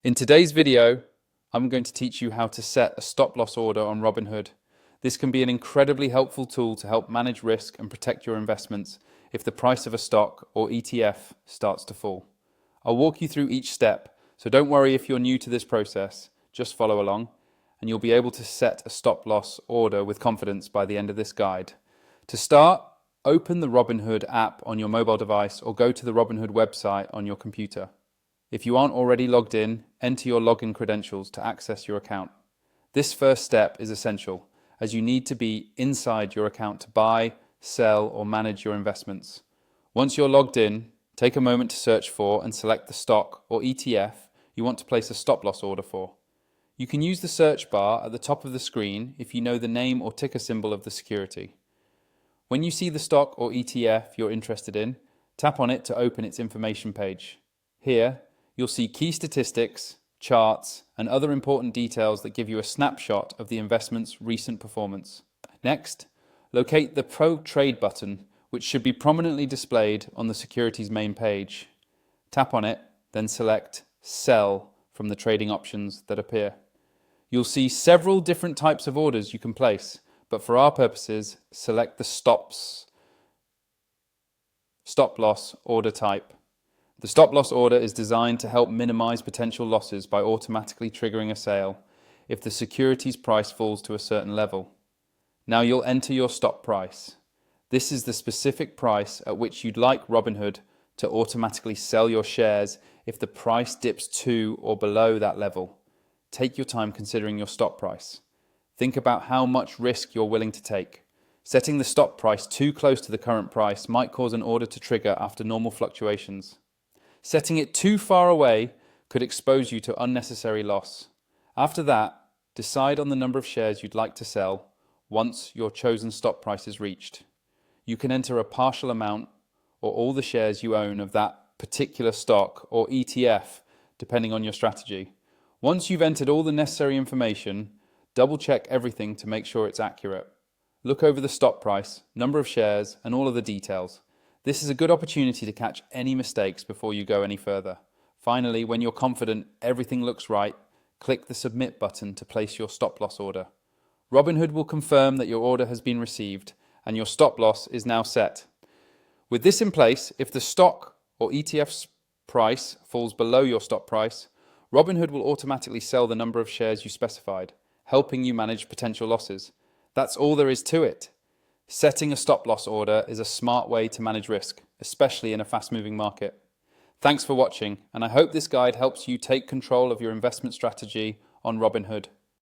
In today's video, I'm going to teach you how to set a stop loss order on Robinhood. This can be an incredibly helpful tool to help manage risk and protect your investments if the price of a stock or ETF starts to fall. I'll walk you through each step, so don't worry if you're new to this process, just follow along and you'll be able to set a stop loss order with confidence by the end of this guide. To start, open the Robinhood app on your mobile device or go to the Robinhood website on your computer. If you aren't already logged in, enter your login credentials to access your account. This first step is essential, as you need to be inside your account to buy, sell, or manage your investments. Once you're logged in, take a moment to search for and select the stock or ETF you want to place a stop loss order for. You can use the search bar at the top of the screen if you know the name or ticker symbol of the security. When you see the stock or ETF you're interested in, tap on it to open its information page. Here, you'll see key statistics, charts, and other important details that give you a snapshot of the investment's recent performance. Next, locate the Pro Trade button, which should be prominently displayed on the security's main page. Tap on it, then select Sell from the trading options that appear. You'll see several different types of orders you can place, but for our purposes, select the stop loss order type. The stop loss order is designed to help minimize potential losses by automatically triggering a sale if the security's price falls to a certain level. Now you'll enter your stop price. This is the specific price at which you'd like Robinhood to automatically sell your shares if the price dips to or below that level. Take your time considering your stop price. Think about how much risk you're willing to take. Setting the stop price too close to the current price might cause an order to trigger after normal fluctuations. Setting it too far away could expose you to unnecessary loss. After that, decide on the number of shares you'd like to sell once your chosen stop price is reached. You can enter a partial amount or all the shares you own of that particular stock or ETF, depending on your strategy. Once you've entered all the necessary information, double check everything to make sure it's accurate. Look over the stop price, number of shares, and all of the details. This is a good opportunity to catch any mistakes before you go any further. Finally, when you're confident everything looks right, click the Submit button to place your stop loss order. Robinhood will confirm that your order has been received and your stop loss is now set. With this in place, if the stock or ETF's price falls below your stop price, Robinhood will automatically sell the number of shares you specified, helping you manage potential losses. That's all there is to it. Setting a stop loss order is a smart way to manage risk, especially in a fast-moving market. Thanks for watching, and I hope this guide helps you take control of your investment strategy on Robinhood.